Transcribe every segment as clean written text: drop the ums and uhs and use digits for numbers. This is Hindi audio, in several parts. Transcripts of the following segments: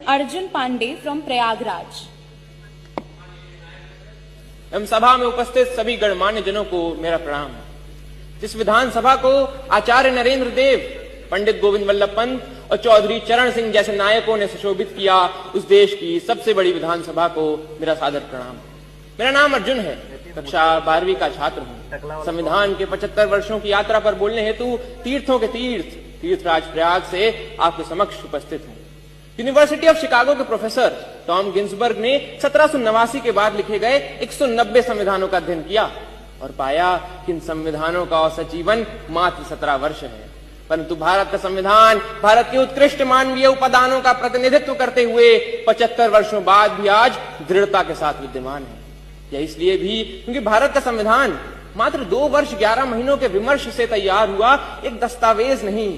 Arjun Pandey from Prayagraj. एवं सभा में उपस्थित सभी गणमान्य जनों को मेरा प्रणाम। जिस विधानसभा को आचार्य नरेंद्र देव, पंडित गोविंद वल्लभ पंत और चौधरी चरण सिंह जैसे नायकों ने सुशोभित किया, उस देश की सबसे बड़ी विधानसभा को मेरा सादर प्रणाम। मेरा नाम अर्जुन है, कक्षा 12वीं का छात्र हूँ। संविधान के 75 वर्षों की यात्रा पर बोलने हेतु तीर्थों के तीर्थराज प्रयाग से आपके समक्ष उपस्थित हूँ। यूनिवर्सिटी ऑफ शिकागो के प्रोफेसर टॉम गिन्सबर्ग ने 1789 के बाद लिखे गए 190 संविधानों का अध्ययन किया और पाया कि इन संविधानों का औसत जीवन मात्र 17 वर्ष है। परंतु भारत का संविधान भारत के उत्कृष्ट मानवीय उपादानों का प्रतिनिधित्व करते हुए 75 वर्षों बाद भी आज दृढ़ता के साथ विद्यमान है। यह इसलिए भी क्योंकि भारत का संविधान मात्र 2 वर्ष 11 महीनों के विमर्श से तैयार हुआ एक दस्तावेज नहीं,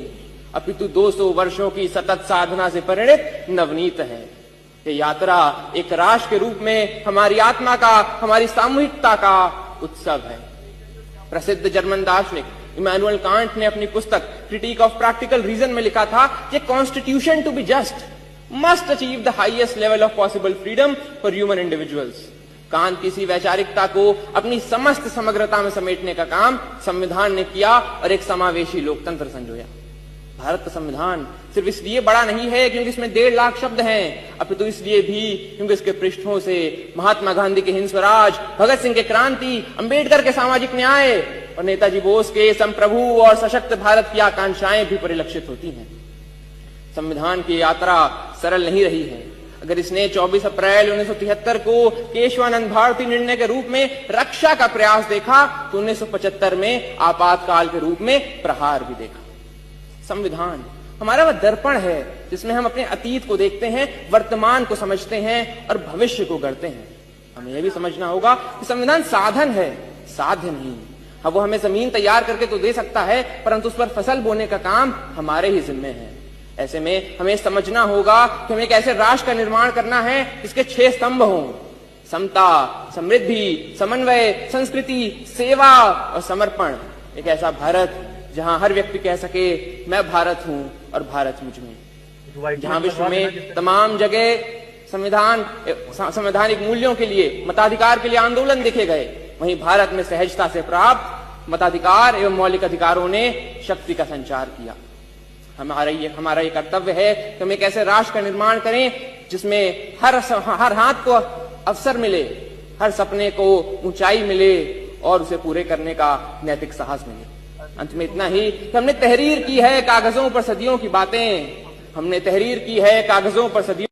अपितु 200 वर्षों की सतत साधना से परिणित नवनीत है। ये यात्रा एक राष्ट्र के रूप में हमारी आत्मा का, हमारी सामूहिकता का उत्सव है। प्रसिद्ध जर्मन दार्शनिक इमैनुअल कांट ने अपनी पुस्तक क्रिटिक ऑफ प्रैक्टिकल रीजन में लिखा था कि constitution to be just must achieve the highest level of possible freedom for human individuals. Kant की इसी वैचारिकता को अपनी समस्त समग्रता में समेटने का काम संविधान ने किया और एक समावेशी लोकतंत्र संजोया। भारत का संविधान सिर्फ इसलिए बड़ा नहीं है क्योंकि इसमें 1.5 लाख शब्द हैं, अपितु इसलिए भी क्योंकि इसके पृष्ठों से महात्मा गांधी के हिंद स्वराज, भगत सिंह के क्रांति, अंबेडकर के सामाजिक न्याय और नेताजी बोस के संप्रभु और सशक्त भारत की आकांक्षाएं भी परिलक्षित होती हैं। संविधान की यात्रा सरल नहीं रही है। अगर इसने 24 अप्रैल 1973 को केशवानंद भारती निर्णय के रूप में रक्षा का प्रयास देखा, तो 1975 में आपातकाल के रूप में प्रहार भी देखा। संविधान हमारा वह दर्पण है जिसमें हम अपने अतीत को देखते हैं, वर्तमान को समझते हैं और भविष्य को गढ़ते हैं। हमें यह भी समझना होगा कि संविधान साधन है, साध्य नहीं। हाँ, वो हमें जमीन तैयार करके तो दे सकता है, परंतु उस पर फसल बोने का काम हमारे ही जिम्मे है। ऐसे में हमें समझना होगा कि हमें एक ऐसे राष्ट्र का निर्माण करना है जिसके 6 स्तंभ हों: समता, समृद्धि, समन्वय, संस्कृति, सेवा और समर्पण। एक ऐसा भारत जहां हर व्यक्ति कह सके मैं भारत हूं और भारत मुझ में। जहां विश्व में तमाम जगह संवैधानिक मूल्यों के लिए, मताधिकार के लिए आंदोलन देखे गए, वहीं भारत में सहजता से प्राप्त मताधिकार एवं मौलिक अधिकारों ने शक्ति का संचार किया। हमारा ये कर्तव्य है कि हम एक ऐसे राष्ट्र का निर्माण करें जिसमें हर हाथ को अवसर मिले, हर सपने को ऊंचाई मिले और उसे पूरे करने का नैतिक साहस मिले। अंत में इतना ही कि हमने तहरीर की है कागजों पर सदियों की बातें, हमने तहरीर की है कागजों पर सदियों